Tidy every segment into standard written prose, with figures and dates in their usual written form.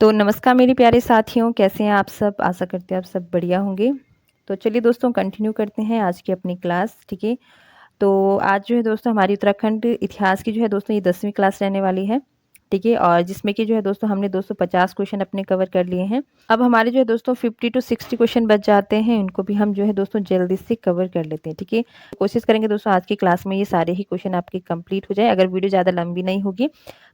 तो नमस्कार मेरे प्यारे साथियों, कैसे हैं आप सब? आशा करते हैं आप सब बढ़िया होंगे। तो चलिए दोस्तों कंटिन्यू करते हैं आज की अपनी क्लास, ठीक है? तो आज जो है दोस्तों हमारी उत्तराखंड इतिहास की जो है दोस्तों ये 10वीं क्लास रहने वाली है, ठीक है? और जिसमें कि जो है दोस्तों हमने 250 क्वेश्चन अपने कवर कर लिए हैं। अब हमारे जो है दोस्तों 50 टू 60 क्वेश्चन बच जाते हैं, इनको भी हम जो है दोस्तों जल्दी से कवर कर लेते हैं, ठीक है? कोशिश करेंगे दोस्तों आज की क्लास में ये सारे ही क्वेश्चन आपके कंप्लीट हो जाए। अगर वीडियो ज़्यादा लंबी नहीं होगी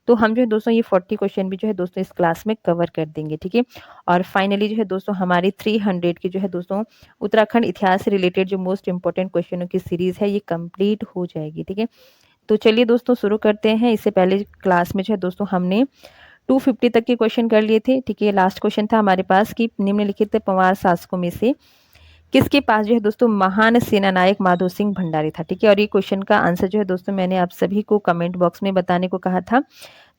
तो हम जो है दोस्तों ये 40 क्वेश्चन भी जो है दोस्तों इस क्लास में कवर कर देंगे, ठीक है? और फाइनली जो है दोस्तों हमारी 300 की जो है दोस्तों उत्तराखंड इतिहास से रिलेटेड जो मोस्ट इंपोर्टेंट क्वेश्चनों की सीरीज है ये कंप्लीट हो जाएगी, ठीक है? तो चलिए दोस्तों शुरू करते हैं। इससे पहले क्लास में जो है दोस्तों हमने 250 तक के क्वेश्चन कर लिए थे, ठीक है? लास्ट क्वेश्चन था हमारे पास कि निम्नलिखित पंवार शासकों में से किसके पास जो है दोस्तों महान सेनानायक माधो सिंह भंडारी था, ठीक है? और ये क्वेश्चन का आंसर जो है दोस्तों मैंने आप सभी को कमेंट बॉक्स में बताने को कहा था।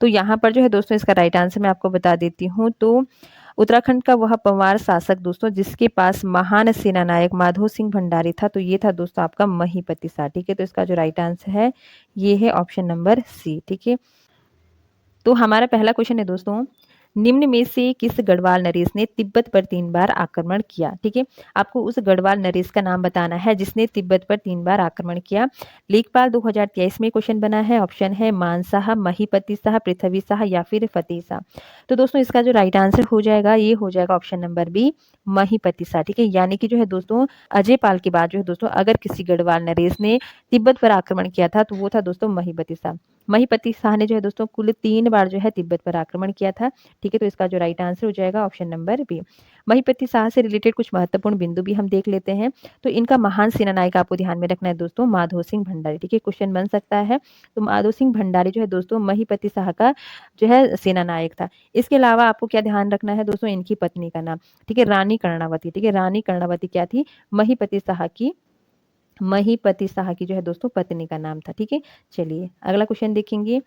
तो यहाँ पर जो है दोस्तों इसका राइट आंसर मैं आपको बता देती हूँ। तो उत्तराखंड का वह पंवार शासक दोस्तों जिसके पास महान सेनानायक माधो सिंह भंडारी था, तो ये था दोस्तों आपका महीपति शाह, ठीक है? तो इसका जो राइट आंसर है ये है ऑप्शन नंबर सी, ठीक है? तो हमारा पहला क्वेश्चन है दोस्तों, निम्न में से किस गढ़वाल नरेश ने तिब्बत पर 3 बार आक्रमण किया, ठीक है? आपको उस गढ़वाल नरेश का नाम बताना है जिसने तिब्बत पर 3 बार आक्रमण किया। लेखपाल 2023 में क्वेश्चन बना है। ऑप्शन है मान शाह, महीपति शाह, पृथ्वी शाह या फिर फतेह शाह। तो दोस्तों इसका जो राइट आंसर हो जाएगा ये हो जाएगा ऑप्शन नंबर बी, महीपति शाह, ठीक है? यानी कि जो है दोस्तों अजय पाल के बाद जो है दोस्तों अगर किसी गढ़वाल नरेश ने तिब्बत पर आक्रमण किया था तो वो था दोस्तों महीपति शाह। महीपति शाह ने जो है दोस्तों कुल 3 बार जो है तिब्बत पर आक्रमण किया था, ठीक है? तो इसका जो राइट आंसर हो जाएगा ऑप्शन नंबर बी। महीपति शाह से रिलेटेड कुछ महत्वपूर्ण बिंदु भी हम देख लेते हैं। तो इनका महान सेनानायक आपको ध्यान में रखना है दोस्तों माधो सिंह भंडारी, ठीक है? क्वेश्चन बन सकता है। तो माधो सिंह भंडारी जो है दोस्तों महीपति शाह का जो है सेनानायक था। इसके अलावा आपको क्या ध्यान रखना है दोस्तों इनकी पत्नी का नाम, ठीक है? रानी कर्णावती, ठीक है? रानी कर्णावती क्या थी? महीपति शाह की जो है दोस्तों पत्नी का नाम था, ठीक है? चलिए अगला क्वेश्चन देखेंगे।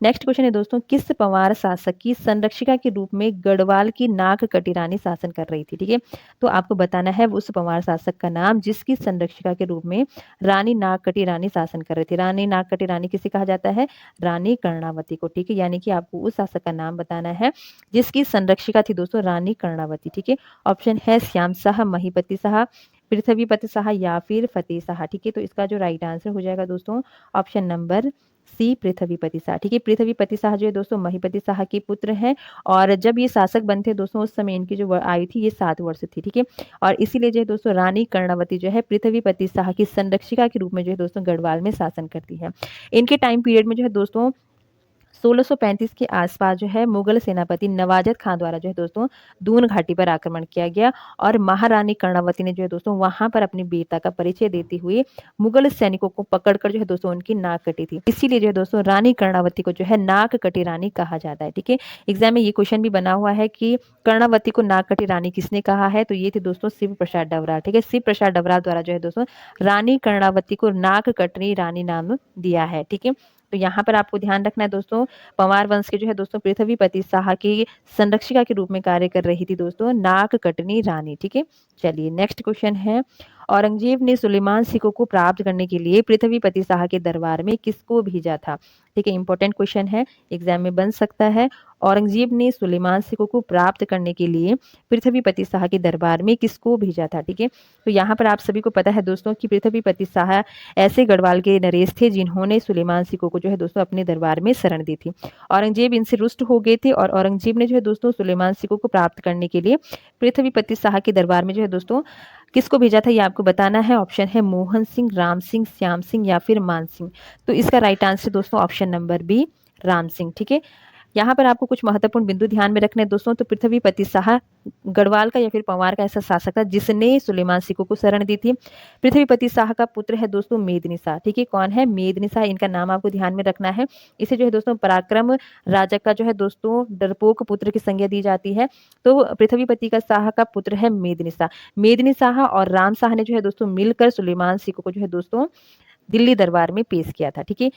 नेक्स्ट क्वेश्चन है दोस्तों, किस पंवार शासक की संरक्षिका के रूप में गढ़वाल की नाग कटी रानी शासन कर रही थी, ठीक है? तो आपको बताना है उस पंवार शासक का नाम जिसकी संरक्षिका के रूप में रानी नाग कटी रानी शासन कर रही थी। रानी नाग कटी रानी किसे कहा जाता है? रानी कर्णावती को, ठीक है? यानी कि आपको उस शासक का नाम बताना है जिसकी संरक्षिका थी दोस्तों रानी कर्णावती, ठीक है? ऑप्शन है श्याम शाह, महीपति शाह, पृथ्वीपति शाह या फिर फतेह शाह, ठीक है? तो इसका जो राइट आंसर हो जाएगा दोस्तों ऑप्शन नंबर सी, पृथ्वीपति शाह, ठीक है? पृथ्वीपति शाह जो है दोस्तों महीपति शाह के पुत्र हैं और जब ये शासक बनते दोस्तों उस समय इनकी जो आयु थी ये 7 वर्ष थी, ठीक है? और इसीलिए जो है दोस्तों रानी कर्णावती जो है पृथ्वीपति शाह की संरक्षिका के रूप में जो है दोस्तों गढ़वाल में शासन करती है। इनके टाइम पीरियड में जो है दोस्तों 1635 के आसपास जो है मुगल सेनापति नवाजत खान द्वारा जो है दोस्तों दून घाटी पर आक्रमण किया गया और महारानी कर्णावती ने जो है दोस्तों वहां पर अपनी वीरता का परिचय देते हुए मुगल सैनिकों को पकड़कर जो है दोस्तों उनकी नाक कटी थी। इसीलिए जो है दोस्तों रानी कर्णावती को जो है नाक कटी रानी कहा जाता है, ठीक है? एग्जाम में ये क्वेश्चन भी बना हुआ है कि कर्णावती को नाक कटी रानी किसने कहा है? तो ये थे दोस्तों शिव प्रसाद डबराल, ठीक है? शिव प्रसाद डबराल द्वारा जो है दोस्तों रानी कर्णावती को नाक कटनी रानी नाम दिया है, ठीक है? तो यहाँ पर आपको ध्यान रखना है दोस्तों पंवार वंश के जो है दोस्तों पृथ्वीपति शाह की संरक्षिका के रूप में कार्य कर रही थी दोस्तों नाग कटनी रानी, ठीक है? चलिए नेक्स्ट क्वेश्चन है, औरंगजेब ने सुलेमान सिकों को प्राप्त करने के लिए पृथ्वीपति शाह के दरबार में किसको भेजा था, ठीक है? इंपॉर्टेंट क्वेश्चन है, एग्जाम में बन सकता है। औरंगजेब ने सुलेमान सिकों को प्राप्त करने के लिए पृथ्वीपति शाह के दरबार में किसको भेजा था, ठीक है? तो यहाँ पर आप सभी को पता है दोस्तों कि पृथ्वीपति शाह ऐसे गढ़वाल के नरेश थे जिन्होंने सुलेमान सिकों को जो है दोस्तों अपने दरबार में शरण दी थी। औरंगजेब इनसे रुष्ट हो गए थे और औरंगजेब ने जो है दोस्तों सुलेमान सिकों को प्राप्त करने के लिए पृथ्वीपति शाह के दरबार में जो है दोस्तों किसको भेजा था ये आपको बताना है। ऑप्शन है मोहन सिंह, राम सिंह, श्याम सिंह या फिर मान सिंह। तो इसका राइट आंसर दोस्तों option number B, Ram Singh, ठीक है? यहाँ पर आपको कुछ महत्वपूर्ण बिंदु ध्यान में रखने हैं दोस्तों। तो पृथ्वीपति शाह गढ़वाल का या फिर पंवार का ऐसा शासक था जिसने सुलेमान सिकों को शरण दी थी। पृथ्वीपति शाह का पुत्र है दोस्तों मेदिनी शाह, ठीक है? कौन है? मेदिनी शाह, इनका नाम आपको ध्यान में रखना है। इसे जो है दोस्तों पराक्रम राजा का जो है दोस्तों डरपोक पुत्र की संज्ञा दी जाती है। तो पृथ्वीपति का शाह का पुत्र है मेदिनी शाह। मेदिनी शाह और राम शाह ने जो है दोस्तों मिलकर सुलेमान सिकों को जो है दोस्तों दिल्ली दरबार में पेश किया था, ठीक है?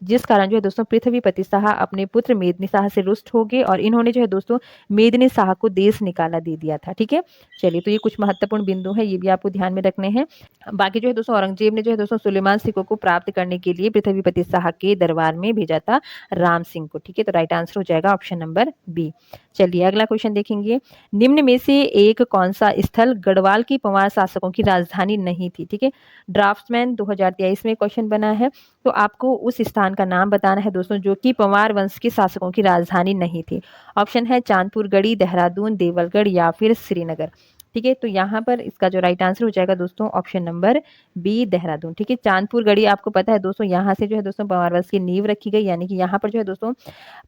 जिस कारण जो है दोस्तों पृथ्वीपति शाह अपने पुत्र मेदिनी शाह से रुष्ट हो गए और इन्होंने जो है दोस्तों मेदिनी शाह को देश निकाला दे दिया था, ठीक है? चलिए तो ये कुछ महत्वपूर्ण बिंदु है, ये भी आपको ध्यान में रखने हैं। बाकी जो है दोस्तों औरंगजेब ने जो है दोस्तों सुलेमान सिकों को प्राप्त करने के लिए पृथ्वीपति शाह के दरबार में भेजा था राम सिंह को, ठीक है? तो राइट आंसर हो जाएगा ऑप्शन नंबर बी। चलिए अगला क्वेश्चन देखेंगे, निम्न में से एक कौन सा स्थल गढ़वाल की पंवार शासकों की राजधानी नहीं थी। ठीक है, ड्राफ्ट्समैन 2023 में क्वेश्चन बना है, तो आपको उस स्थान का नाम बताना है दोस्तों जो कि पंवार वंश के शासकों की राजधानी नहीं थी। ऑप्शन है चांदपुर गढ़ी, देहरादून, देवलगढ़ या फिर श्रीनगर। ठीक है, तो यहाँ पर इसका जो राइट आंसर हो जाएगा दोस्तों ऑप्शन नंबर बी, देहरादून। ठीक है, चांदपुर गढ़ी आपको पता है दोस्तों, यहाँ से जो है दोस्तों पंवार वंश की नींव रखी गई, यानी कि यहाँ पर जो है दोस्तों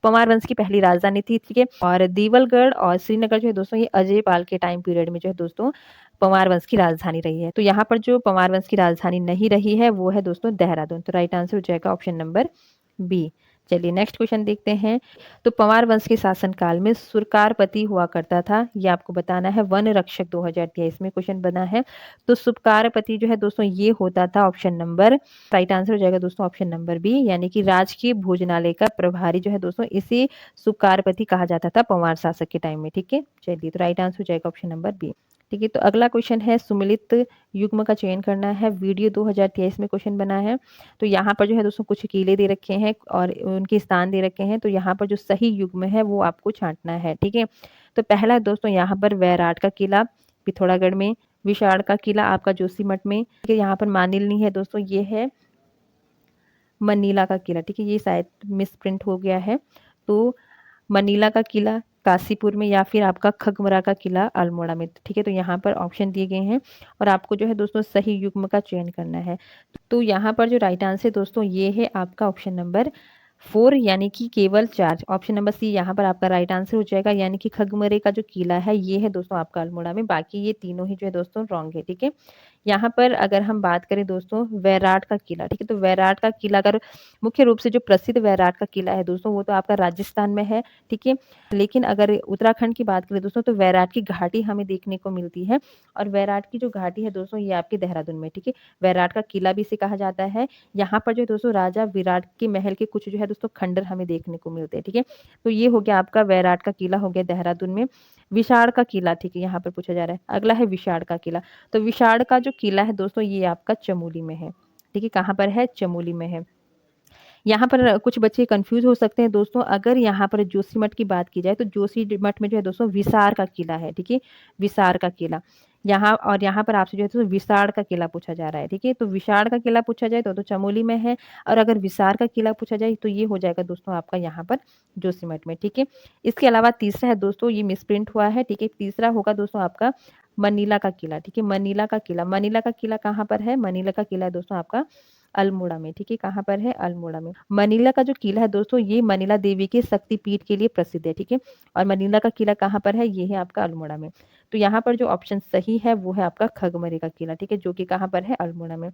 पंवार वंश की पहली राजधानी थी। ठीक है, और देवलगढ़ और श्रीनगर जो है दोस्तों ये अजय पाल के टाइम पीरियड में जो है दोस्तों पंवार वंश की राजधानी रही है। तो यहाँ पर जो पंवार वंश की राजधानी नहीं रही है वो है दोस्तों देहरादून। तो राइट आंसर हो जाएगा ऑप्शन नंबर बी। चलिए नेक्स्ट क्वेश्चन देखते हैं, तो पंवार वंश के शासनकाल में सुरकारपति हुआ करता था, ये आपको बताना है। वन रक्षक 2023 में क्वेश्चन बना है, तो सुरकारपति जो है दोस्तों ये होता था ऑप्शन नंबर, राइट आंसर हो जाएगा दोस्तों ऑप्शन नंबर बी, यानी कि राजकीय भोजनालय का प्रभारी जो है दोस्तों इसे सुरकारपति कहा जाता था पंवार शासक के टाइम में। ठीक है, चलिए तो राइट आंसर हो जाएगा ऑप्शन नंबर बी। ठीक है, तो अगला क्वेश्चन है, सुमिलित युग्म का चयन करना है, वीडियो 2023 में क्वेश्चन बना है। तो यहाँ पर जो है दोस्तों कुछ किले दे रखे हैं और उनके स्थान दे रखे हैं, तो यहाँ पर जो सही युग्म है वो आपको छांटना है। ठीक है, तो पहला है दोस्तों यहाँ पर वैराट का किला पिथौरागढ़ में, विशाल का किला आपका जोशीमठ में। ठीक है, यहाँ पर मानिलनी है दोस्तों, ये है मनीला का किला। ठीक है, ये शायद मिस प्रिंट हो गया है, तो मनीला का किला काशीपुर में या फिर आपका खगमरा का किला अल्मोड़ा में। ठीक है, तो यहाँ पर ऑप्शन दिए गए हैं और आपको जो है दोस्तों सही युग्म का चयन करना है। तो यहाँ पर जो राइट आंसर दोस्तों ये है आपका ऑप्शन नंबर 4, यानी कि केवल 4। ऑप्शन नंबर सी यहाँ पर आपका राइट आंसर हो जाएगा, यानी कि खगमरे का जो किला है ये है दोस्तों आपका अल्मोड़ा में, बाकी ये तीनों ही जो है दोस्तों रॉन्ग है। ठीक है, यहाँ पर अगर हम बात करें दोस्तों वैराट का किला, ठीक है, तो वैराट का किला अगर मुख्य रूप से जो प्रसिद्ध वैराट का किला है दोस्तों वो तो आपका राजस्थान में है। ठीक है, लेकिन अगर उत्तराखंड की बात करें दोस्तों तो वैराट की घाटी हमें देखने को मिलती है, और वैराट की जो घाटी है दोस्तों ये आपके देहरादून में। ठीक है, वैराट का किला भी इसे कहा जाता है। यहाँ पर जो है दोस्तों राजा विराट के महल के कुछ जो है दोस्तों खंडर हमें देखने को मिलते हैं। ठीक है, तो ये हो गया आपका वैराट का किला हो गया देहरादून में। विशाल का किला, ठीक है, यहाँ पर पूछा जा रहा है, अगला है विशाल का किला। तो विशाल का जो किला है दोस्तों ये आपका चमोली में है। ठीक है, कहाँ पर है, चमोली में है। यहाँ पर कुछ बच्चे कंफ्यूज हो सकते हैं दोस्तों, अगर यहाँ पर जोशीमठ की बात की जाए तो जोशीमठ में जो है दोस्तों विसार का किला है। ठीक है, विसार का किला यहाँ, और यहाँ पर आपसे जो है तो विसार का किला पूछा जा रहा है। ठीक है, तो विसार का किला पूछा जाए तो चमोली में है, और अगर विसार का किला पूछा जाए तो ये हो जाएगा दोस्तों आपका यहाँ पर जोशीमठ में। ठीक है, इसके अलावा तीसरा है दोस्तों, ये मिसप्रिंट हुआ है। ठीक है, तीसरा होगा दोस्तों आपका मनीला का किला। ठीक है, मनीला का किला, मनीला का किला कहाँ पर है, मनीला का किला है दोस्तों आपका अल्मोड़ा में। ठीक है, कहाँ पर है, अल्मोड़ा में। मनीला का जो किला है दोस्तों ये मनीला देवी के शक्तिपीठ के लिए प्रसिद्ध है। ठीक है, और मनीला का किला कहाँ पर है, ये है आपका अल्मोड़ा में। तो यहाँ पर जो ऑप्शन सही है वो है आपका खगमरे का किला। ठीक है, जो कि कहाँ पर है, अल्मोड़ा में।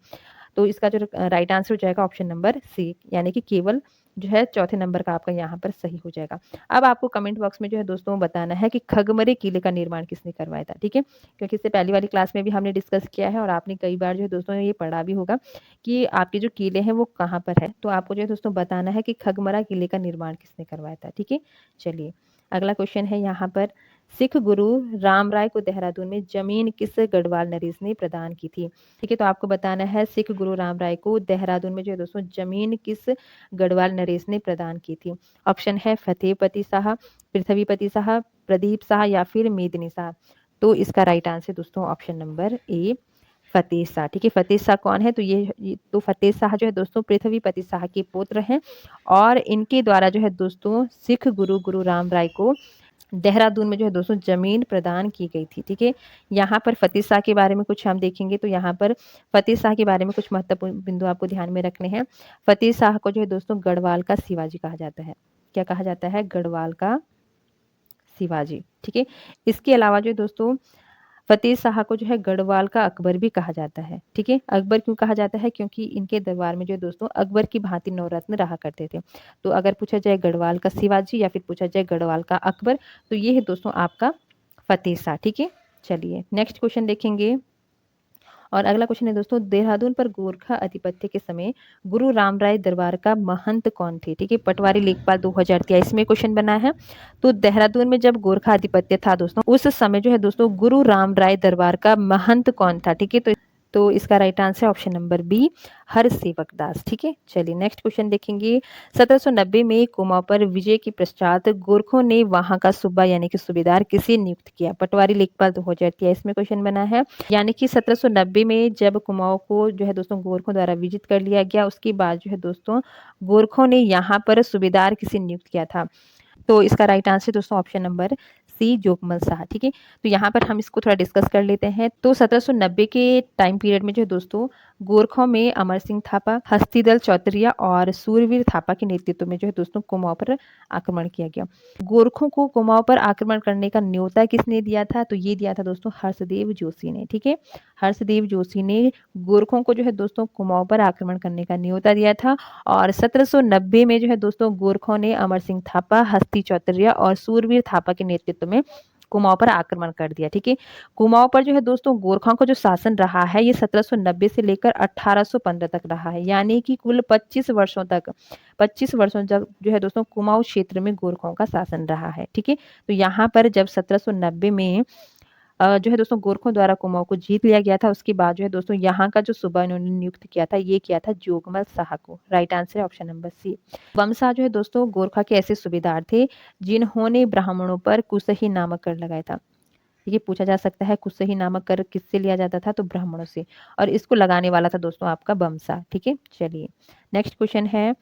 तो इसका जो राइट आंसर हो जाएगा ऑप्शन नंबर सी, यानी कि केवल जो है चौथे नंबर का आपका यहाँ पर सही हो जाएगा। अब आपको कमेंट बॉक्स में जो है दोस्तों बताना है कि खगमरे किले का निर्माण किसने करवाया था। ठीक है, क्योंकि इससे पहली वाली क्लास में भी हमने डिस्कस किया है और आपने कई बार जो है दोस्तों ये पढ़ा भी होगा कि आपके जो किले हैं वो कहाँ पर है। तो आपको जो है दोस्तों बताना है कि खगमरा किले का निर्माण किसने करवाया था। ठीक है, चलिए अगला क्वेश्चन है यहाँ पर, सिख गुरु राम राय को देहरादून में जमीन किस गढ़वाल नरेश ने प्रदान की थी। ठीक है, तो आपको बताना है सिख गुरु राम राय को देहरादून में जो है दोस्तों जमीन किस गढ़वाल नरेश ने प्रदान की थी। ऑप्शन है फतेहपति शाह, पृथ्वीपति शाह, प्रदीप शाह या फिर मेदिनी शाह। तो इसका राइट आंसर दोस्तों ऑप्शन नंबर ए, फतेह शाह। ठीक है, फतेह शाह कौन है, तो ये तो फतेह शाह जो है दोस्तों पृथ्वीपति शाह के पुत्र हैं, और इनके द्वारा जो है दोस्तों सिख गुरु गुरु राम राय को देहरादून में जो है दोस्तों जमीन प्रदान की गई थी। ठीक है, यहाँ पर फतेह शाह के बारे में कुछ हम देखेंगे, तो यहाँ पर फतेह शाह के बारे में कुछ महत्वपूर्ण बिंदु आपको ध्यान में रखने हैं। फतेह शाह को जो है दोस्तों गढ़वाल का शिवाजी कहा जाता है। क्या कहा जाता है, गढ़वाल का शिवाजी। ठीक है, इसके अलावा जो है दोस्तों फतेह शाह को जो है गढ़वाल का अकबर भी कहा जाता है। ठीक है, अकबर क्यों कहा जाता है, क्योंकि इनके दरबार में जो है दोस्तों अकबर की भांति नवरत्न रहा करते थे। तो अगर पूछा जाए गढ़वाल का शिवाजी या फिर पूछा जाए गढ़वाल का अकबर, तो ये है दोस्तों आपका फतेह शाह। ठीक है, चलिए नेक्स्ट क्वेश्चन देखेंगे, और अगला क्वेश्चन है दोस्तों, देहरादून पर गोरखा आधिपत्य के समय गुरु राम राय दरबार का महंत कौन थे। ठीक है, पटवारी लेखपाल 2023 में क्वेश्चन बना है। तो देहरादून में जब गोरखा आधिपत्य था दोस्तों उस समय जो है दोस्तों गुरु राम राय दरबार का महंत कौन था। ठीक है, तो इसका right answer option number B, Harsewak Das. ठीक है, चलिए नेक्स्ट क्वेश्चन देखेंगे। 1790 में कुमाऊं पर विजय के पश्चात गोरखों ने वहां का सूबा यानी कि सूबेदार किसे नियुक्त किया? पटवारी लेखपाल 2023 में क्वेश्चन बना है। यानी कि 1790 में जब कुमाऊं को जो है दोस्तों गोरखों द्वारा विजित कर लिया गया, उसके बाद जो है दोस्तों गोरखों ने यहाँ पर सूबेदार किसे नियुक्त किया था? तो इसका राइट आंसर दोस्तों option number C, Jogmal Shah. ठीक है, तो यहाँ पर हम इसको थोड़ा डिस्कस कर लेते हैं। तो 1790 के टाइम पीरियड में जो है दोस्तों गोरखों में अमर सिंह थापा, हस्तीदल चौतरिया और सूरवीर थापा के नेतृत्व में जो है दोस्तों कुमाऊं पर आक्रमण किया गया। गोरखों को कुमाऊं पर आक्रमण करने का न्योता किसने दिया था? तो ये दिया था दोस्तों हर्षदेव जोशी ने। ठीक है, हर्षदेव जोशी ने गोरखों को जो है दोस्तों कुमाऊं पर आक्रमण करने का न्योता दिया था। और 1790 में जो है दोस्तों गोरखों ने अमर सिंह थापा, हस्ती चौतरिया और सूरवीर थापा के नेतृत्व में कुमाऊं पर आक्रमण कर दिया। ठीक है, कुमाऊं पर जो है दोस्तों गोरखों का जो शासन रहा है ये 1790 से लेकर 1815 तक रहा है, यानी कि कुल 25 वर्षों तक जो है दोस्तों कुमाऊं क्षेत्र में गोरखों का शासन रहा है। ठीक है, तो यहाँ पर जब 1790 में जो है दोस्तों गोरखों द्वारा कुमाऊं को जीत लिया गया था, उसके बाद जो है दोस्तों यहाँ का जो सूबा इन्होंने नियुक्त किया था ये किया था जोगमल शाह को। राइट आंसर है ऑप्शन नंबर सी। बमशाह जो है दोस्तों गोरखा के ऐसे सूबेदार थे जिन्होंने ब्राह्मणों पर कुसही नामक कर लगाया था। ये पूछा जा सकता है कुसही नामक कर किससे लिया जाता था? तो ब्राह्मणों से, और इसको लगाने वाला था दोस्तों आपका बमशाह। ठीक है, चलिए नेक्स्ट क्वेश्चन है,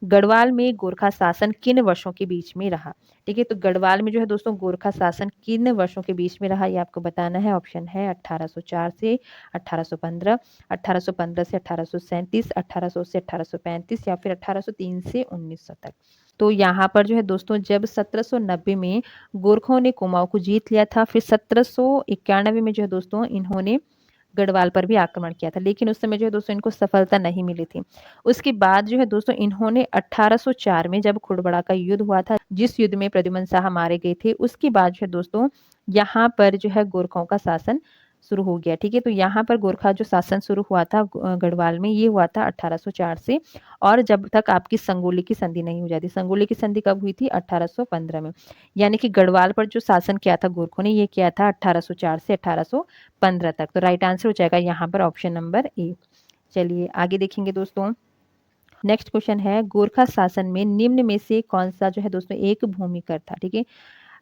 गढ़वाल में गोरखा शासन किन वर्षों के बीच में रहा? ठीक है, तो गढ़वाल में जो है दोस्तों गोरखा शासन किन वर्षों के बीच में रहा ये आपको बताना है। ऑप्शन है 1804 से 1815, 1815 से 1837, 1800 से 1835 या फिर 1803 से 1900 तक। तो यहाँ पर जो है दोस्तों जब 1790 में गोरखों ने कुमाऊं को जीत लिया था, फिर 1791 में जो है दोस्तों इन्होंने गढ़वाल पर भी आक्रमण किया था, लेकिन उस समय जो है दोस्तों इनको सफलता नहीं मिली थी। उसके बाद जो है दोस्तों इन्होंने 1804 में जब खुड़बड़ा का युद्ध हुआ था, जिस युद्ध में प्रद्युमन शाह मारे गए थे, उसके बाद जो है दोस्तों यहाँ पर जो है गोरखों का शासन शुरू हो गया। ठीक है, तो यहाँ पर गोरखा जो शासन शुरू हुआ था गढ़वाल में, ये हुआ था 1804 से, और जब तक आपकी संगोली की संधि नहीं हो जाती। संगोली की संधि कब हुई थी? 1815 में। यानी कि गढ़वाल पर जो शासन किया था गोरखों ने ये किया था 1804 से 1815 तक। तो राइट आंसर हो जाएगा यहाँ पर ऑप्शन नंबर ए। चलिए आगे देखेंगे दोस्तों। नेक्स्ट क्वेश्चन है, गोरखा शासन में निम्न में से कौन सा जो है दोस्तों एक भूमिकर था? ठीक है,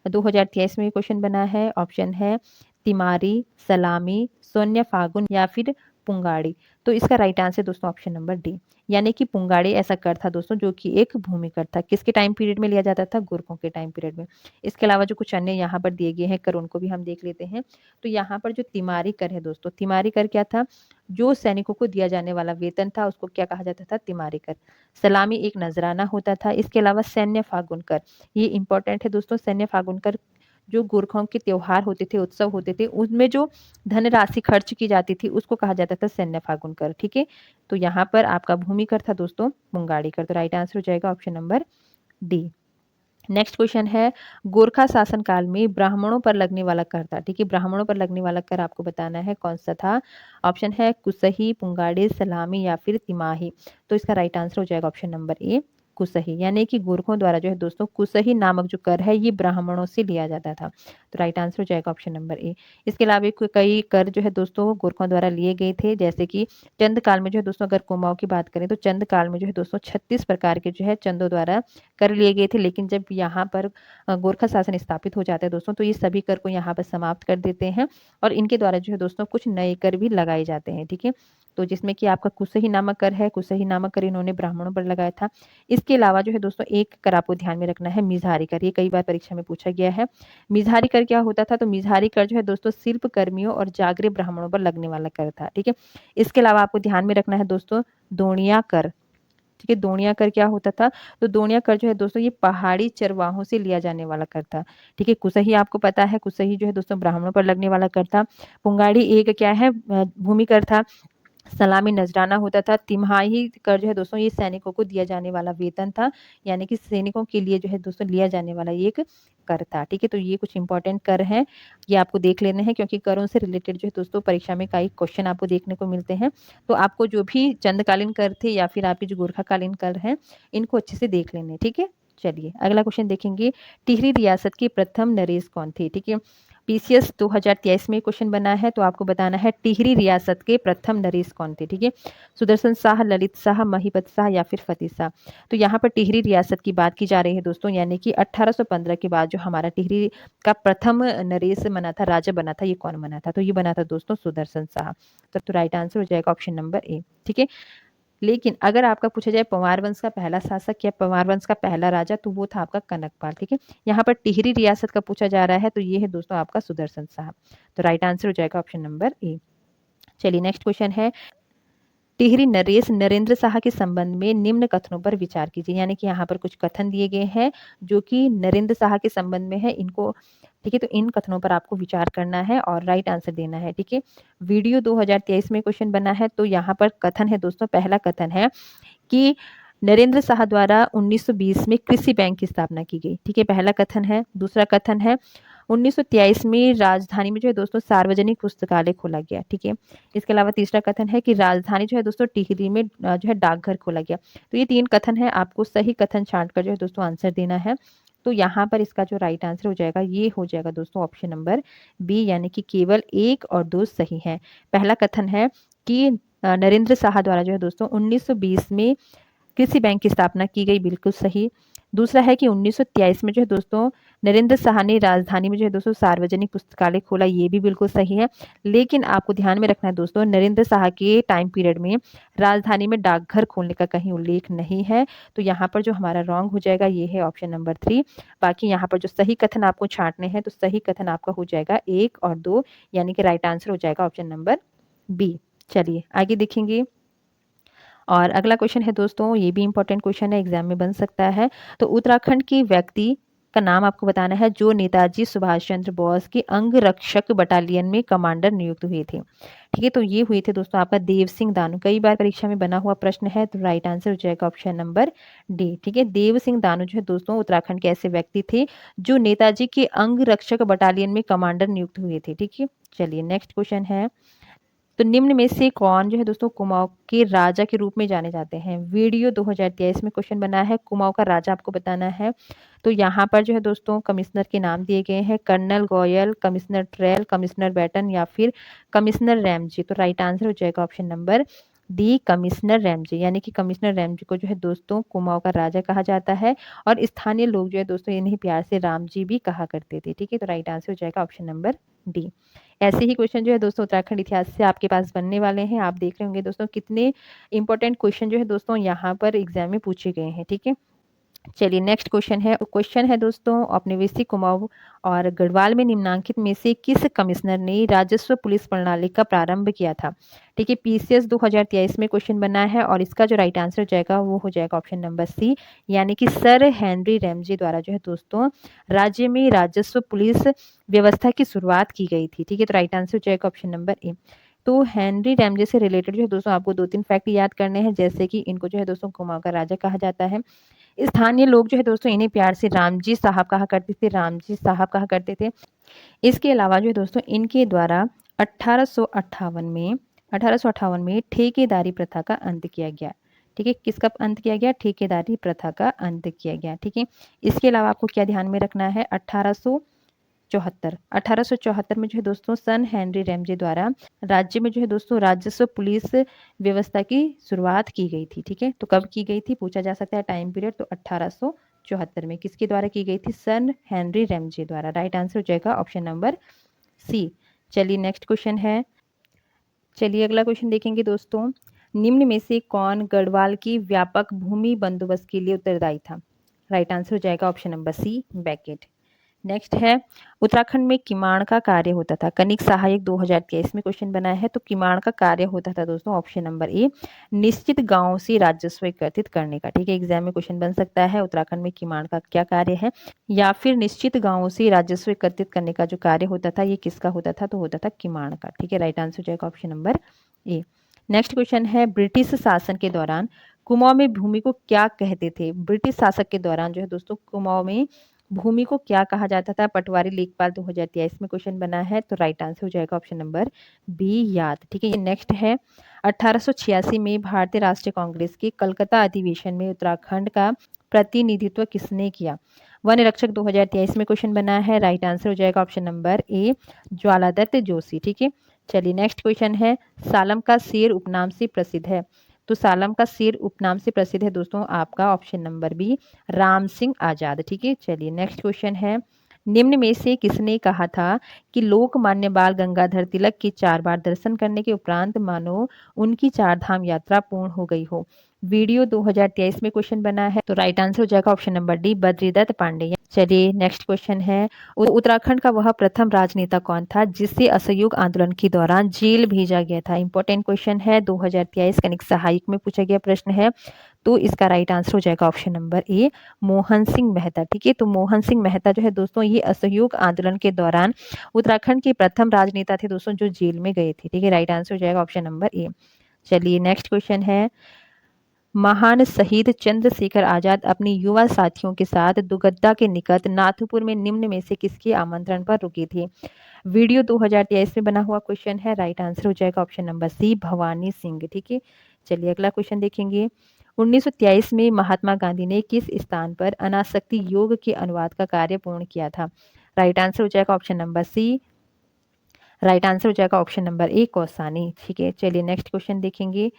2023 में क्वेश्चन बना है। ऑप्शन है तिमारी, सलामी, शून्य फागुन या फिर पुंगाड़ी। तो इसका राइट आंसर दोस्तों ऑप्शन नंबर डी, यानी कि पुंगाड़ी ऐसा कर था दोस्तों जो कि एक भूमिकर था। किसके टाइम पीरियड में लिया जाता था? गोरखों के टाइम पीरियड में। इसके अलावा जो कुछ अन्य यहाँ पर दिए गए हैं कर, उनको भी हम देख लेते हैं। तो यहाँ पर जो तिमारी कर है दोस्तों, तिमारी कर क्या था? जो सैनिकों को दिया जाने वाला वेतन था उसको क्या कहा जाता था? तिमारी कर। सलामी एक नजराना होता था। इसके अलावा सैन्य फागुन कर, ये इंपॉर्टेंट है दोस्तों। सैन्य फागुन कर जो गोरखों के त्योहार होते थे, उत्सव होते थे, उसमें जो धनराशि खर्च की जाती थी उसको कहा जाता था सैन्य फागुन कर। ठीक है, तो यहाँ पर आपका भूमिकर था दोस्तों पुंगाड़ी कर। तो राइट आंसर हो जाएगा option number D. Next question है, गोरखा शासन काल में ब्राह्मणों पर लगने वाला कर था। ठीक है, ब्राह्मणों पर लगने वाला कर आपको बताना है कौन सा था। ऑप्शन है कुसही, पुंगाड़ी, सलामी या फिर तिमाही। तो इसका राइट आंसर हो जाएगा ऑप्शन नंबर ए, कुसही। यानी कि गोरखों द्वारा जो है दोस्तों कुसही नामक जो कर है ये ब्राह्मणों से लिया जाता था। तो राइट आंसर हो जाएगा ऑप्शन नंबर ए। इसके अलावा कई कर जो है दोस्तों गोरखों द्वारा लिए गए थे, जैसे कि चंद काल में जो है दोस्तों, अगर कुमाऊं की बात करें तो चंद काल में जो है दोस्तों 36 प्रकार के जो है चंदों द्वारा कर लिए गए थे। लेकिन जब यहाँ पर गोरखा शासन स्थापित हो जाता है दोस्तों, तो ये सभी कर को यहाँ पर समाप्त कर देते हैं और इनके द्वारा जो है दोस्तों कुछ नए कर भी लगाए जाते हैं। ठीक है, तो जिसमें कि आपका कुसही नामक कर है, कुसही नामक कर इन्होंने ब्राह्मणों पर लगाया था। इसके अलावा जो है दोस्तों एक कर आपको ध्यान में रखना है, मिजहारी कर। ये कई बार परीक्षा में पूछा गया है। मिजहारी कर क्या होता था? तो मिजहारी कर जो है दोस्तों शिल्प कर्मियों और जागरे ब्राह्मणों पर लगने वाला कर था। ठीक है, इसके अलावा आपको ध्यान में रखना है दोस्तों दोणिया कर। ठीक है, दोणिया कर क्या होता था? तो दोणिया कर जो है दोस्तों ये पहाड़ी चरवाहों से लिया जाने वाला कर था। ठीक है, कुसही आपको पता है, कुसही जो है दोस्तों ब्राह्मणों पर लगने वाला कर था। पुंगाड़ी एक क्या है भूमि कर था। सलामी नजराना होता था। तिमाही कर जो है दोस्तों ये सैनिकों को दिया जाने वाला वेतन था, यानी कि सैनिकों के लिए जो है दोस्तों लिया जाने वाला एक कर था। ठीक है, तो ये कुछ इंपॉर्टेंट कर हैं, ये आपको देख लेने हैं, क्योंकि करों से रिलेटेड जो है दोस्तों परीक्षा में कई क्वेश्चन आपको देखने को मिलते हैं। तो आपको जो भी चंदकालीन कर थे या फिर आपके जो गोरखाकालीन कर हैं इनको अच्छे से देख लेने। ठीक है, चलिए अगला क्वेश्चन देखेंगे। टिहरी रियासत के प्रथम नरेश कौन थे? ठीक है, पीसीएस 2023 में क्वेश्चन बना है, तो आपको बताना है टिहरी रियासत के प्रथम नरेश कौन थे। ठीक है, सुदर्शन शाह, ललित शाह, महिपत शाह या फिर फतेह शाह। तो यहाँ पर टिहरी रियासत की बात की जा रही है दोस्तों, यानी कि 1815 के बाद जो हमारा टिहरी का प्रथम नरेश बना था, राजा बना था, ये कौन बना था? तो ये बना था दोस्तों सुदर्शन शाह। तो राइट आंसर हो जाएगा ऑप्शन नंबर ए। ठीक है, लेकिन अगर आपका पूछा जाए पंवार वंश का पहला शासक या पंवार वंश का पहला राजा, तो वो था आपका कनकपाल। ठीक है, यहाँ पर टिहरी रियासत का पूछा जा रहा है, तो ये है दोस्तों आपका सुदर्शन शाह। तो राइट आंसर हो जाएगा ऑप्शन नंबर ए। चलिए नेक्स्ट क्वेश्चन है, टिहरी नरेश नरेंद्र शाह के संबंध में निम्न कथनों पर विचार कीजिए। यानी कि यहाँ पर कुछ कथन दिए गए हैं जो कि नरेंद्र शाह के संबंध में है, इनको ठीक है, तो इन कथनों पर आपको विचार करना है और राइट आंसर देना है। ठीक है, वीडियो 2023 में क्वेश्चन बना है, तो यहाँ पर कथन है दोस्तों, पहला कथन है कि नरेंद्र शाह द्वारा 1920 में कृषि बैंक की स्थापना की गई। ठीक है, पहला कथन है। दूसरा कथन है 1923 में राजधानी में जो है दोस्तों सार्वजनिक पुस्तकालय खोला गया। ठीक है, इसके अलावा तीसरा कथन है कि राजधानी जो है दोस्तों टिहरी में जो है डाकघर खोला गया। तो ये 3 कथन है, आपको सही कथन छांटकर जो है दोस्तों आंसर देना है। तो यहाँ पर इसका जो राइट आंसर हो जाएगा, ये हो जाएगा दोस्तों ऑप्शन नंबर बी, यानी कि केवल 1 और 2 सही है। पहला कथन है कि नरेंद्र शाह द्वारा जो है दोस्तों 1920 में कृषि बैंक की स्थापना की गई, बिल्कुल सही। दूसरा है कि 1923 में जो है दोस्तों नरेंद्र शाह ने राजधानी में जो है दोस्तों सार्वजनिक पुस्तकालय खोला, ये भी बिल्कुल सही है। लेकिन आपको ध्यान में रखना है दोस्तों, नरेंद्र शाह के टाइम पीरियड में राजधानी में डाकघर खोलने का कहीं उल्लेख नहीं है। तो यहाँ पर जो हमारा रॉन्ग हो जाएगा, ये है ऑप्शन नंबर 3। बाकी यहाँ पर जो सही कथन आपको छांटने हैं, तो सही कथन आपका हो जाएगा 1 और 2, यानी कि राइट आंसर हो जाएगा ऑप्शन नंबर बी। चलिए आगे देखेंगे, और अगला क्वेश्चन है दोस्तों, ये भी इंपॉर्टेंट क्वेश्चन है, एग्जाम में बन सकता है। तो उत्तराखंड की व्यक्ति का नाम आपको बताना है जो नेताजी सुभाष चंद्र बोस के अंगरक्षक बटालियन में कमांडर नियुक्त हुए थे। ठीक है, तो ये हुए थे दोस्तों आपका देव सिंह दानू। कई बार परीक्षा में बना हुआ प्रश्न है, तो राइट आंसर हो जाएगा ऑप्शन नंबर डी। ठीक है, देव सिंह दानू जो है दोस्तों उत्तराखंड के ऐसे व्यक्ति थे जो नेताजी के अंगरक्षक बटालियन में कमांडर नियुक्त हुए थे। ठीक है, चलिए नेक्स्ट क्वेश्चन है, तो निम्न में से कौन जो है दोस्तों कुमाऊं के राजा के रूप में जाने जाते हैं? वीडियो 2023 में क्वेश्चन बना है, कुमाऊं का राजा आपको बताना है। तो यहाँ पर जो है दोस्तों कमिश्नर के नाम दिए गए हैं, colonel Goyal, commissioner Traill, commissioner Batten या फिर कमिश्नर रैमजी। तो राइट आंसर हो जाएगा option number D, commissioner Ramsay. यानी कि कमिश्नर रैमजी को जो है दोस्तों कुमाऊं का राजा कहा जाता है, और स्थानीय लोग जो है दोस्तों इन्हें प्यार से राम जी भी कहा करते थे। ठीक है, तो राइट आंसर हो जाएगा ऑप्शन नंबर डी। ऐसे ही क्वेश्चन जो है दोस्तों उत्तराखंड इतिहास से आपके पास बनने वाले हैं। आप देख रहे होंगे दोस्तों कितने इंपॉर्टेंट क्वेश्चन जो है दोस्तों यहाँ पर एग्जाम में पूछे गए हैं। ठीक है, चलिए नेक्स्ट क्वेश्चन है दोस्तों, औपनिवेशिक कुमाऊं और गढ़वाल में निम्नांकित में से किस कमिश्नर ने राजस्व पुलिस प्रणाली का प्रारंभ किया था? ठीक है, पीसीएस 2023 में क्वेश्चन बना है, और इसका जो राइट आंसर हो जाएगा वो हो जाएगा ऑप्शन नंबर सी, यानी कि सर हेनरी रैमजे द्वारा जो है दोस्तों राज्य में राजस्व पुलिस व्यवस्था की शुरुआत की गई थी। ठीक है, तो राइट आंसर हो जाएगा ऑप्शन नंबर ए। तो हेनरी रैमजे से रिलेटेड जो है दोस्तों आपको 2-3 फैक्ट याद करने हैं, जैसे कि इनको जो है दोस्तों कुमाऊं का राजा कहा जाता है। स्थानीय लोग जो है दोस्तों इन्हें प्यार से रामजी साहब कहा करते थे, रामजी साहब कहा करते थे। इसके अलावा जो है दोस्तों इनके द्वारा 1858 में ठेकेदारी प्रथा का अंत किया गया। ठीक है, किसका अंत किया गया? ठेकेदारी प्रथा का अंत किया गया। ठीक है, इसके अलावा आपको क्या ध्यान में रखना है, 1874 में जो है दोस्तों सन हेनरी रैमजे द्वारा राज्य में जो है दोस्तों राजस्व पुलिस व्यवस्था की शुरुआत की गई थी। ठीक है, तो कब की गई थी पूछा जा सकता है टाइम पीरियड, तो 1874 में किसके द्वारा की गई थी? सन हेनरी रैमजे द्वारा। राइट आंसर हो जाएगा ऑप्शन नंबर सी। चलिए नेक्स्ट क्वेश्चन है, चलिए अगला क्वेश्चन देखेंगे दोस्तों, निम्न में से कौन गढ़वाल की व्यापक भूमि बंदोबस्त के लिए उत्तरदायी था? राइट आंसर हो जाएगा option number C, Beckett. Next है, उत्तराखंड में किमाण का कार्य होता था। कनिक सहायक 2023 में क्वेश्चन बना है, तो किमाण का कार्य होता था दोस्तों ऑप्शन नंबर ए, निश्चित गांव से राजस्व एकत्रित करने का। ठीक है, एग्जाम में क्वेश्चन बन सकता है उत्तराखंड में किमाण का क्या कार्य है, या फिर निश्चित गांवों से राजस्व एकत्रित करने का जो कार्य होता था ये किसका होता था? तो होता था किमाण का। ठीक है, राइट आंसर हो जाएगा option number A. Next question है, ब्रिटिश शासन के दौरान कुमाऊं में भूमि को क्या कहते थे? ब्रिटिश शासक के दौरान जो है दोस्तों कुमाऊं में भूमि को क्या कहा जाता था? पटवारी लेखपाल 2023 में क्वेश्चन बना है, तो राइट आंसर हो जाएगा ऑप्शन नंबर बी, याद। ठीक है, नेक्स्ट है, 1886 में भारतीय राष्ट्रीय कांग्रेस के कलकत्ता अधिवेशन में उत्तराखंड का प्रतिनिधित्व किसने किया? वन रक्षक 2023 में क्वेश्चन बना है। राइट आंसर हो जाएगा ऑप्शन नंबर ए, ज्वालादत्त जोशी। ठीक है, चलिए नेक्स्ट क्वेश्चन है, सालम का शेर उपनाम से प्रसिद्ध है। तो सालम का शेर उपनाम से प्रसिद्ध है दोस्तों आपका option number B, Ram Singh Azad. ठीक है, चलिए नेक्स्ट क्वेश्चन है, निम्न में से किसने कहा था कि लोकमान्य बाल गंगाधर तिलक के 4 बार दर्शन करने के उपरांत मानो उनकी 4 धाम यात्रा पूर्ण हो गई हो। वीडियो 2023 में क्वेश्चन बना है। तो राइट आंसर हो जाएगा option number D, Badridutt Pande. चलिए नेक्स्ट क्वेश्चन है, उत्तराखंड का वह प्रथम राजनेता कौन था जिसे असहयोग आंदोलन के दौरान जेल भेजा गया था। इंपॉर्टेंट क्वेश्चन है, 2023 कनिक सहायक में पूछा गया प्रश्न है। तो इसका राइट आंसर हो जाएगा option number A, Mohan Singh Mehta. ठीक है, तो मोहन सिंह मेहता जो है दोस्तों ये असहयोग आंदोलन के दौरान उत्तराखंड के प्रथम राजनेता थे दोस्तों जो जेल में गए थे। ठीक है, राइट आंसर हो जाएगा ऑप्शन नंबर ए। चलिए नेक्स्ट क्वेश्चन है, महान शहीद चंद्रशेखर आजाद अपने युवा साथियों के साथ दुगड्डा के निकट नाथुपुर में निम्न में से किसके आमंत्रण पर रुके थे। वीडियो 2023 में बना हुआ क्वेश्चन है। राइट आंसर हो जाएगा option number C, Bhawani Singh. ठीक है, चलिए अगला क्वेश्चन देखेंगे, 1923 में महात्मा गांधी ने किस स्थान पर अनासक्ति योग के अनुवाद का कार्य पूर्ण किया था। राइट आंसर हो जाएगा option number C, right answer हो जाएगा ऑप्शन नंबर ए, कौसानी। ठीक है, चलिए नेक्स्ट क्वेश्चन देखेंगे,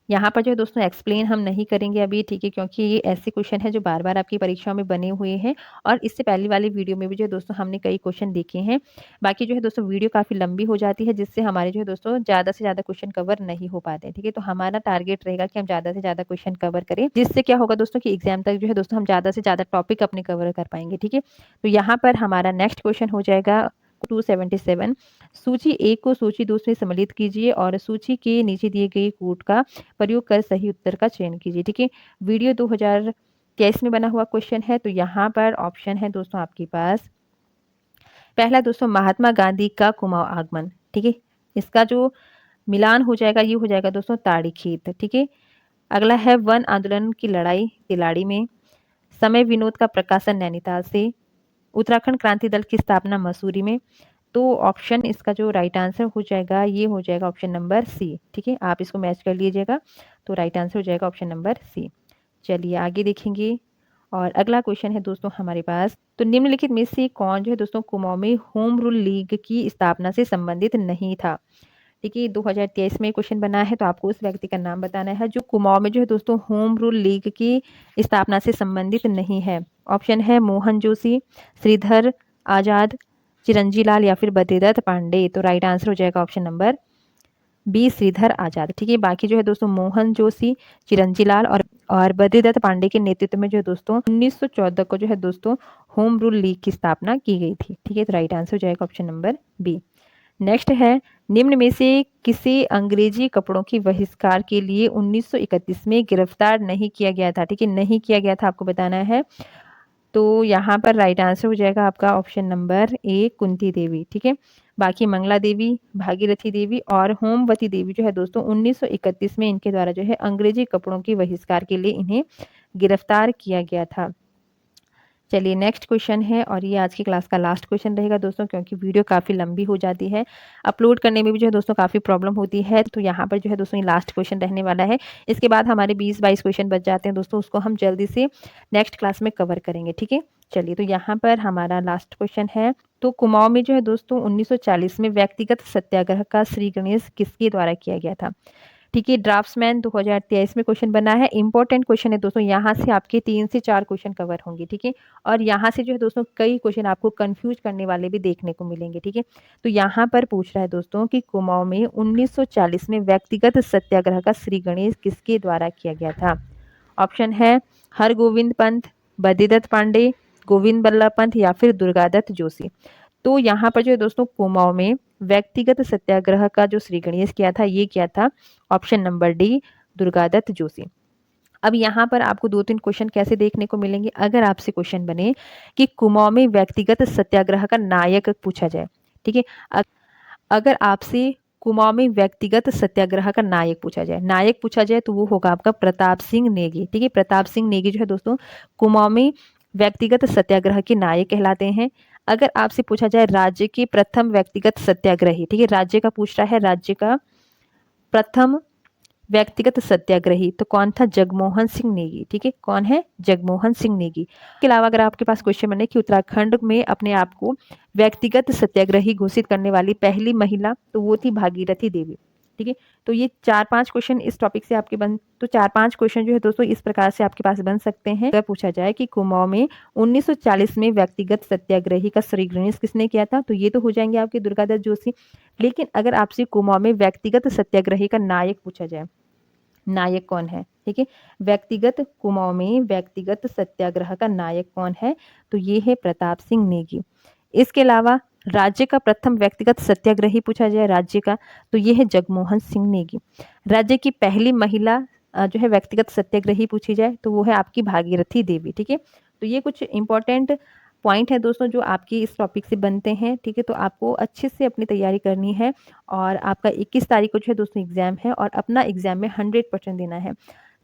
यहाँ पर जो है दोस्तों एक्सप्लेन हम नहीं करेंगे अभी। ठीक है, क्योंकि ये ऐसे क्वेश्चन है जो बार बार आपकी परीक्षाओं में बने हुए हैं और इससे पहले वाली वीडियो में भी जो है दोस्तों हमने कई क्वेश्चन देखे हैं। बाकी जो है दोस्तों वीडियो काफ़ी लंबी हो जाती है जिससे हमारे जो है दोस्तों ज़्यादा से ज़्यादा क्वेश्चन कवर नहीं हो पाते हैं। ठीक है, तो हमारा टारगेट रहेगा कि हम ज़्यादा से ज़्यादा क्वेश्चन कवर करें, जिससे क्या होगा दोस्तों कि एग्जाम तक जो है दोस्तों हम ज़्यादा से ज़्यादा टॉपिक अपने कवर कर पाएंगे। ठीक है, तो यहाँ पर हमारा नेक्स्ट क्वेश्चन हो जाएगा 277, सूची 1 को सूची 2 में सम्मिलित कीजिए और सूची के नीचे दिए गए कोड का प्रयोग कर सही उत्तर का चयन कीजिए। ठीक है, वीडियो 2023 में बना हुआ क्वेश्चन है। तो यहाँ पर ऑप्शन है दोस्तों आपके पास, पहला दोस्तों महात्मा गांधी का कुमाऊं आगमन। ठीक है, इसका जो मिलान हो जाएगा ये हो जाएगा दोस्तों ताड़ी खेत। ठीक है, अगला है वन आंदोलन की लड़ाई तिलाड़ी में, समय विनोद का प्रकाशन नैनीताल से, उत्तराखंड क्रांति दल की स्थापना मसूरी में। तो ऑप्शन इसका जो राइट आंसर हो जाएगा ये हो जाएगा ऑप्शन नंबर सी। ठीक है, आप इसको मैच कर लीजिएगा। तो राइट आंसर हो जाएगा ऑप्शन नंबर सी। चलिए आगे देखेंगे, और अगला क्वेश्चन है दोस्तों हमारे पास, तो निम्नलिखित में से कौन जो है दोस्तों कुमाऊं में होम रूल लीग की स्थापना से संबंधित नहीं था। ठीक है, 2023 में क्वेश्चन बना है, तो आपको उस व्यक्ति का नाम बताना है जो कुमाऊं में जो है दोस्तों होम रूल लीग की स्थापना से संबंधित नहीं है। ऑप्शन है मोहन जोशी, श्रीधर आजाद, चिरंजी लाल या फिर बद्रीदत्त पांडे। तो राइट आंसर हो जाएगा ऑप्शन नंबर बी, श्रीधर आजाद। ठीक है, बाकी जो है दोस्तों मोहन जोशी, चिरंजी लाल और बद्रीदत्त पांडे के नेतृत्व में जो है दोस्तों 1914 को जो है दोस्तों होम रूल लीग की स्थापना की गई थी। ठीक है, तो राइट आंसर हो जाएगा ऑप्शन नंबर बी। नेक्स्ट है, निम्न में से किसे अंग्रेजी कपड़ों की बहिष्कार के लिए 1931 में गिरफ्तार नहीं किया गया था। ठीक है, नहीं किया गया था आपको बताना है। तो यहाँ पर राइट आंसर हो जाएगा आपका ऑप्शन नंबर ए, कुंती देवी। ठीक है, बाकी मंगला देवी, भागीरथी देवी और होमवती देवी जो है दोस्तों 1931 में इनके द्वारा जो है अंग्रेजी कपड़ों की बहिष्कार के लिए इन्हें गिरफ्तार किया गया था। चलिए नेक्स्ट क्वेश्चन है, और ये आज की क्लास का लास्ट क्वेश्चन रहेगा दोस्तों, क्योंकि वीडियो काफ़ी लंबी हो जाती है, अपलोड करने में भी जो है दोस्तों काफ़ी प्रॉब्लम होती है। तो यहाँ पर जो है दोस्तों ये लास्ट क्वेश्चन रहने वाला है। इसके बाद हमारे 20-22 क्वेश्चन बच जाते हैं दोस्तों, उसको हम जल्दी से नेक्स्ट क्लास में कवर करेंगे। ठीक है, चलिए तो यहाँ पर हमारा लास्ट क्वेश्चन है, तो कुमाऊं में जो है दोस्तों 1940 में व्यक्तिगत सत्याग्रह का श्री गणेश किसके द्वारा किया गया था। ठीक है, ड्राफ्ट्समैन 2023 में क्वेश्चन बना है। इंपॉर्टेंट क्वेश्चन है दोस्तों, यहाँ से आपके 3 से 4 क्वेश्चन कवर होंगे। ठीक है, और यहाँ से जो है दोस्तों कई क्वेश्चन आपको कंफ्यूज करने वाले भी देखने को मिलेंगे। ठीक है, तो यहाँ पर पूछ रहा है दोस्तों कि कुमाऊं में 1940 में व्यक्तिगत सत्याग्रह का श्री गणेश किसके द्वारा किया गया था। ऑप्शन है हरगोविंद पंत, बद्रीदत्त पांडे, गोविंद बल्लभ पंत या फिर दुर्गादत्त जोशी। तो यहाँ पर जो है दोस्तों कुमाऊं में व्यक्तिगत सत्याग्रह का जो श्री गणेश किया था ये किया था option number D, Durgadutt Joshi. अब यहाँ पर आपको 2-3 क्वेश्चन कैसे देखने को मिलेंगे, अगर आपसे क्वेश्चन बने कि कुमाऊं में व्यक्तिगत सत्याग्रह का नायक पूछा जाए। ठीक है, अगर आपसे कुमाऊं में व्यक्तिगत सत्याग्रह का नायक पूछा जाए तो वो होगा आपका प्रताप सिंह नेगी। ठीक है, प्रताप सिंह नेगी जो है दोस्तों कुमाऊं में व्यक्तिगत सत्याग्रह के नायक कहलाते हैं। अगर आपसे पूछा जाए राज्य के प्रथम व्यक्तिगत सत्याग्रही, ठीक है, राज्य का पूछ रहा है, राज्य का प्रथम व्यक्तिगत सत्याग्रही, तो कौन था? जगमोहन सिंह नेगी। ठीक है, कौन है? जगमोहन सिंह नेगी। इसके अलावा अगर आपके पास क्वेश्चन बने कि उत्तराखंड में अपने आप को व्यक्तिगत सत्याग्रही घोषित करने वाली पहली महिला, तो वो थी भागीरथी देवी। ठीक है, तो ये 4-5 क्वेश्चन इस टॉपिक से आपके बन तो 4-5 क्वेश्चन जो है दोस्तों इस प्रकार से आपके पास बन सकते हैं। अगर पूछा जाए कि कुमाऊं में 1940 में व्यक्तिगत सत्याग्रही का श्रेणीगृहण किसने किया था, तो ये तो हो जाएंगे आपके दुर्गादास जोशी। लेकिन अगर आपसे कुमाऊं में व्यक्तिगत सत्याग्रही का नायक पूछा जाए, नायक कौन है? ठीक है, व्यक्तिगत कुमाऊं में व्यक्तिगत सत्याग्रह का नायक कौन है, तो ये है प्रताप सिंह नेगी। इसके अलावा राज्य का प्रथम व्यक्तिगत सत्याग्रही पूछा जाए राज्य का, तो ये है जगमोहन सिंह नेगी। राज्य की पहली महिला जो है व्यक्तिगत सत्याग्रही पूछी जाए, तो वो है आपकी भागीरथी देवी। ठीक है, तो ये कुछ इंपॉर्टेंट पॉइंट है दोस्तों जो आपकी इस टॉपिक से बनते हैं। ठीक है, तो आपको अच्छे से अपनी तैयारी करनी है और आपका 21 तारीख को जो है दोस्तों एग्जाम है और अपना एग्जाम में 100% देना है।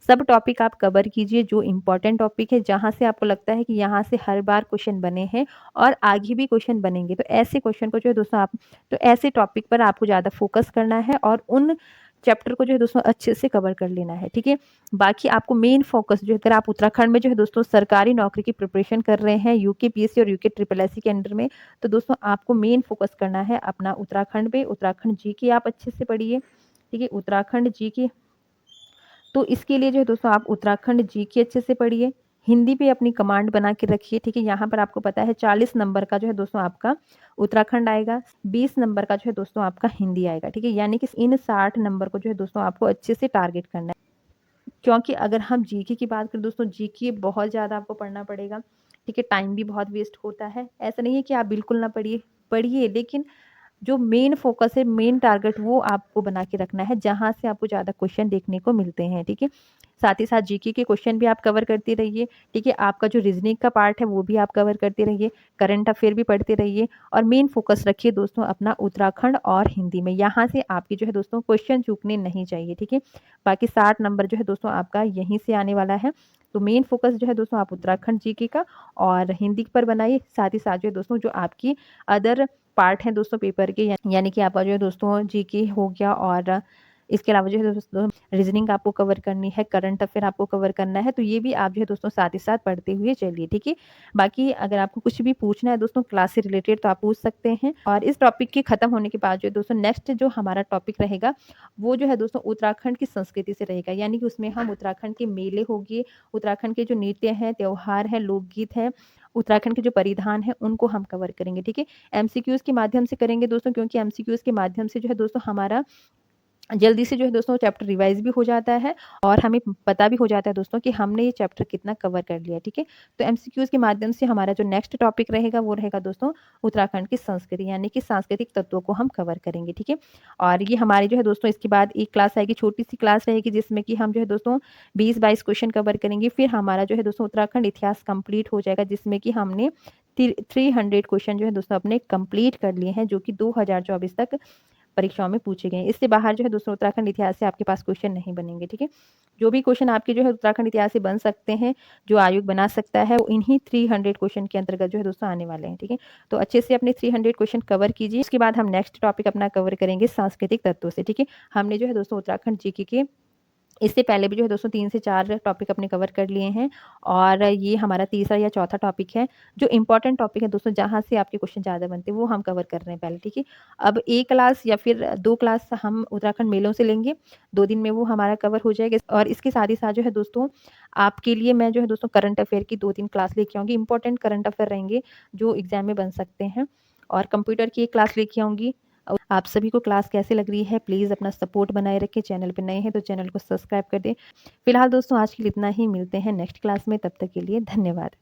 सब टॉपिक आप कवर कीजिए जो इम्पोर्टेंट टॉपिक है, जहां से आपको लगता है कि यहाँ से हर बार क्वेश्चन बने हैं और आगे भी क्वेश्चन बनेंगे, तो ऐसे क्वेश्चन को जो है दोस्तों आप तो ऐसे टॉपिक पर आपको ज़्यादा फोकस करना है और उन चैप्टर को जो है दोस्तों अच्छे से कवर कर लेना है। ठीक है, बाकी आपको मेन फोकस जो है, अगर आप उत्तराखंड में जो है दोस्तों सरकारी नौकरी की प्रिपरेशन कर रहे हैं यूके पीएससी और यूके ट्रिपल एससी के अंडर में, तो दोस्तों आपको मेन फोकस करना है अपना उत्तराखंड पे। उत्तराखंड जीके आप अच्छे से पढ़िए। ठीक है, उत्तराखंड जीके, तो इसके लिए जो है दोस्तों आप उत्तराखंड जीके अच्छे से पढ़िए। हिंदी पे अपनी कमांड बना के रखिए। ठीक है, यहाँ पर आपको पता है 40 नंबर का जो है दोस्तों आपका उत्तराखंड आएगा, 20 नंबर का जो है दोस्तों आपका हिंदी आएगा। ठीक है, यानी कि इन 60 नंबर को जो है दोस्तों आपको अच्छे से टारगेट करना है। क्योंकि अगर हम जीके की बात करें दोस्तों, जीके बहुत ज़्यादा आपको पढ़ना पड़ेगा। ठीक है, टाइम भी बहुत वेस्ट होता है। ऐसा नहीं है कि आप बिल्कुल ना पढ़िए, पढ़िए, लेकिन जो मेन फोकस है, मेन टारगेट वो आपको बना के रखना है, जहां से आपको ज़्यादा क्वेश्चन देखने को मिलते हैं। ठीक है, साथ ही साथ जीके के क्वेश्चन भी आप कवर करते रहिए। ठीक है, आपका जो रीजनिंग का पार्ट है वो भी आप कवर करते रहिए, करंट अफेयर भी पढ़ते रहिए और मेन फोकस रखिए दोस्तों अपना उत्तराखंड और हिंदी में। यहाँ से आपके जो है दोस्तों क्वेश्चन चूकने नहीं चाहिए। ठीक है, बाकी 60 नंबर जो है दोस्तों आपका यहीं से आने वाला है। तो मेन फोकस जो है दोस्तों आप उत्तराखंड जीके का और हिंदी पर बनाइए। साथ ही साथ जो है दोस्तों जो आपकी अदर पार्ट हैं दोस्तों पेपर के, यानी कि आपका जो है दोस्तों जीके हो गया और इसके अलावा जो है दोस्तों रीजनिंग आपको कवर करनी है, करंट अफेयर आपको कवर करना है, तो ये भी आप जो है दोस्तों साथ ही साथ पढ़ते हुए चलिए। ठीक है, बाकी अगर आपको कुछ भी पूछना है दोस्तों क्लास से रिलेटेड तो आप पूछ सकते हैं। और इस टॉपिक के खत्म होने के बाद जो है दोस्तों नेक्स्ट जो हमारा टॉपिक रहेगा वो जो है दोस्तों उत्तराखंड की संस्कृति से रहेगा, यानी कि उसमें हम उत्तराखंड के मेले होंगे, उत्तराखंड के जो नृत्य हैं, त्योहार हैं, लोकगीत हैं, उत्तराखंड के जो परिधान हैं उनको हम कवर करेंगे। ठीक है, एमसीक्यूज के माध्यम से करेंगे दोस्तों, क्योंकि एमसीक्यूज के माध्यम से जो है दोस्तों हमारा जल्दी से जो है दोस्तों चैप्टर रिवाइज भी हो जाता है और हमें पता भी हो जाता है दोस्तों कि हमने ये चैप्टर कितना कवर कर लिया। ठीक है, तो एमसीक्यूज के माध्यम से हमारा जो नेक्स्ट टॉपिक रहेगा वो रहेगा दोस्तों उत्तराखंड की संस्कृति, यानी कि सांस्कृतिक तत्वों को हम कवर करेंगे। ठीक है, और ये हमारी जो है दोस्तों इसके बाद एक क्लास आएगी, छोटी सी क्लास रहेगी, जिसमें कि हम जो है दोस्तों 20-22 क्वेश्चन कवर करेंगे। फिर हमारा जो है दोस्तों उत्तराखंड इतिहास कंप्लीट हो जाएगा, जिसमें कि हमने 300 क्वेश्चन जो है दोस्तों अपने कंप्लीट कर लिए हैं, जो कि 2024 तक परीक्षाओं में पूछे गए हैं। इससे बाहर जो है दोस्तों उत्तराखंड इतिहास से आपके पास क्वेश्चन नहीं बनेंगे। ठीक है, जो भी क्वेश्चन आपके जो है उत्तराखंड इतिहास से बन सकते हैं, जो आयोग बना सकता है, वो इन्हीं 300 क्वेश्चन के अंतर्गत जो है दोस्तों आने वाले हैं। ठीक है, तो अच्छे से अपने 300 क्वेश्चन कवर कीजिए। उसके बाद हम नेक्स्ट टॉपिक अपना कवर करेंगे सांस्कृतिक तत्वों से। ठीक है, हमने जो है दोस्तों उत्तराखंड जीके के इससे पहले भी जो है दोस्तों 3 से 4 टॉपिक अपने कवर कर लिए हैं और ये हमारा तीसरा या चौथा टॉपिक है। जो इंपॉर्टेंट टॉपिक है दोस्तों, जहाँ से आपके क्वेश्चन ज़्यादा बनते हैं वो हम कवर कर रहे हैं पहले। ठीक है, अब 1 क्लास या फिर 2 क्लास हम उत्तराखंड मेलों से लेंगे, 2 दिन में वो हमारा कवर हो जाएगा। और इसके साथ ही साथ जो है दोस्तों आपके लिए मैं जो है दोस्तों करंट अफेयर की 2-3 क्लास लेके आऊँगी। इंपॉर्टेंट करंट अफेयर रहेंगे जो एग्जाम में बन सकते हैं और कंप्यूटर की 1 क्लास लेके आऊँगी। आप सभी को क्लास कैसे लग रही है प्लीज़ अपना सपोर्ट बनाए रखें। चैनल पे नए हैं तो चैनल को सब्सक्राइब कर दें। फिलहाल दोस्तों आज के लिए इतना ही, मिलते हैं नेक्स्ट क्लास में, तब तक के लिए धन्यवाद।